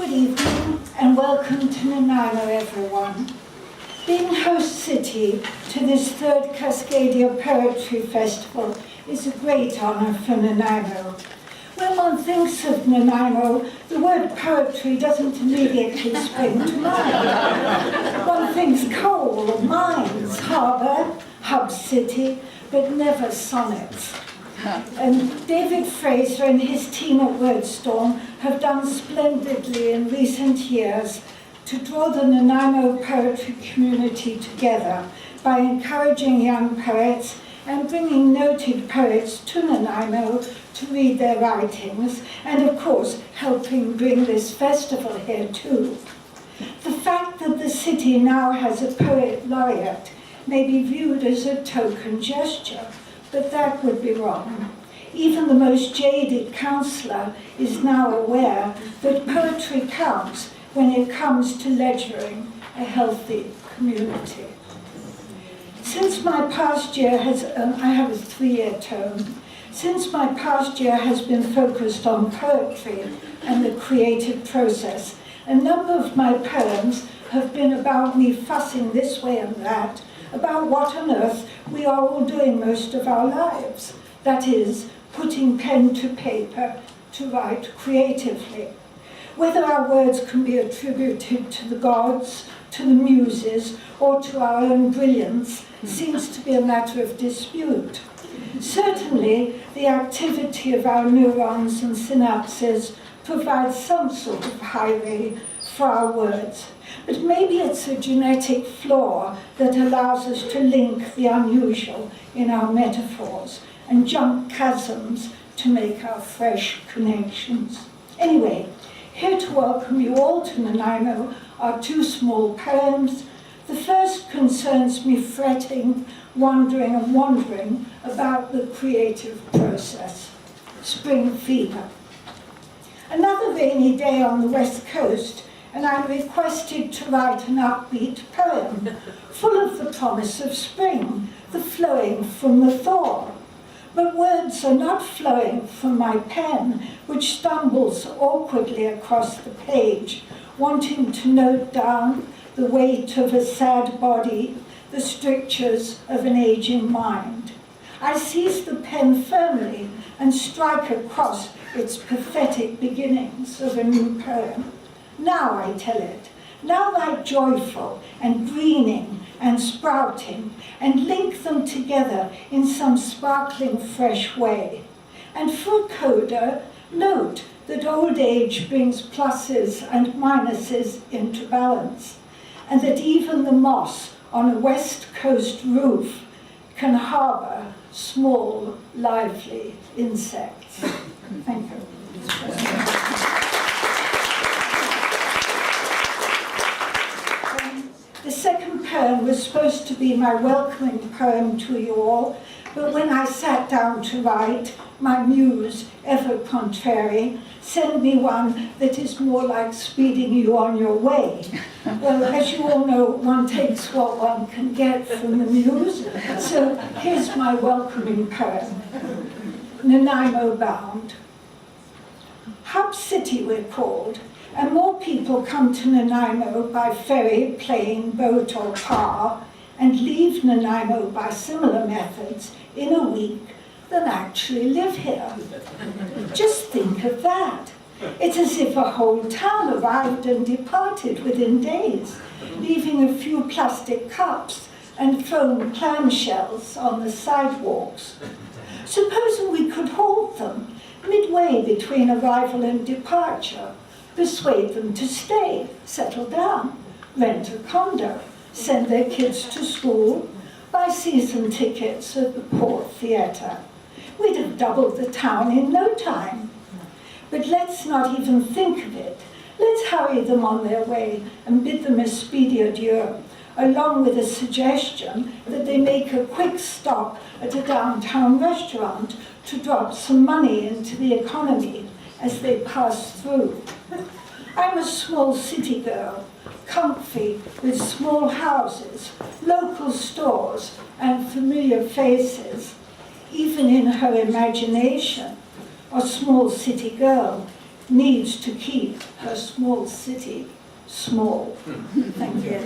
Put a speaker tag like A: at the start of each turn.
A: Good evening and welcome to Nanaimo, everyone. Being host city to this third Cascadia Poetry Festival is a great honour for Nanaimo. When one thinks of Nanaimo, the word poetry doesn't immediately spring to mind. One thinks coal, mines, harbour, hub city, but never sonnets. And David Fraser and his team at Wordstorm have done splendidly in recent years to draw the Nanaimo poetry community together by encouraging young poets and bringing noted poets to Nanaimo to read their writings, and of course helping bring this festival here too. The fact that the city now has a poet laureate may be viewed as a token gesture, but that would be wrong. Even the most jaded councillor is now aware that poetry counts when it comes to ledgering a healthy community. Since my past year has, I have a 3-year term, since my past year has been focused on poetry and the creative process, a number of my poems have been about me fussing this way and that, about what on earth we are all doing most of our lives. That is, putting pen to paper to write creatively. Whether our words can be attributed to the gods, to the muses, or to our own brilliance seems to be a matter of dispute. Certainly, the activity of our neurons and synapses provides some sort of highway for our words. But maybe it's a genetic flaw that allows us to link the unusual in our metaphors and jump chasms to make our fresh connections. Anyway, here to welcome you all to Nanaimo are 2 small poems. The first concerns me fretting, wondering and wondering about the creative process. Spring fever. Another rainy day on the west coast, and I'm requested to write an upbeat poem, full of the promise of spring, the flowing from the thaw. But words are not flowing from my pen, which stumbles awkwardly across the page, wanting to note down the weight of a sad body, the strictures of an aging mind. I seize the pen firmly and strike across its pathetic beginnings of a new poem. Now I tell it, now write joyful and greening and sprouting, and link them together in some sparkling fresh way. And for a coder, note that old age brings pluses and minuses into balance, and that even the moss on a west coast roof can harbour small, lively insects. Thank you. The second poem was supposed to be my welcoming poem to you all, but when I sat down to write, my muse, ever contrary, sent me one that is more like speeding you on your way. Well, as you all know, one takes what one can get from the muse, so here's my welcoming poem, Nanaimo Bound. Hub City we're called, and more people come to Nanaimo by ferry, plane, boat or car, and leave Nanaimo by similar methods in a week than actually live here. Just think of that. It's as if a whole town arrived and departed within days, leaving a few plastic cups and foam clamshells on the sidewalks. Supposing we could hold them midway between arrival and departure, persuade them to stay, settle down, rent a condo, send their kids to school, buy season tickets at the Port Theatre. We'd have doubled the town in no time. But let's not even think of it. Let's hurry them on their way and bid them a speedy adieu, along with a suggestion that they make a quick stop at a downtown restaurant to drop some money into the economy as they pass through. I'm a small city girl, comfy with small houses, local stores, and familiar faces. Even in her imagination, a small city girl needs to keep her small city small. Thank you.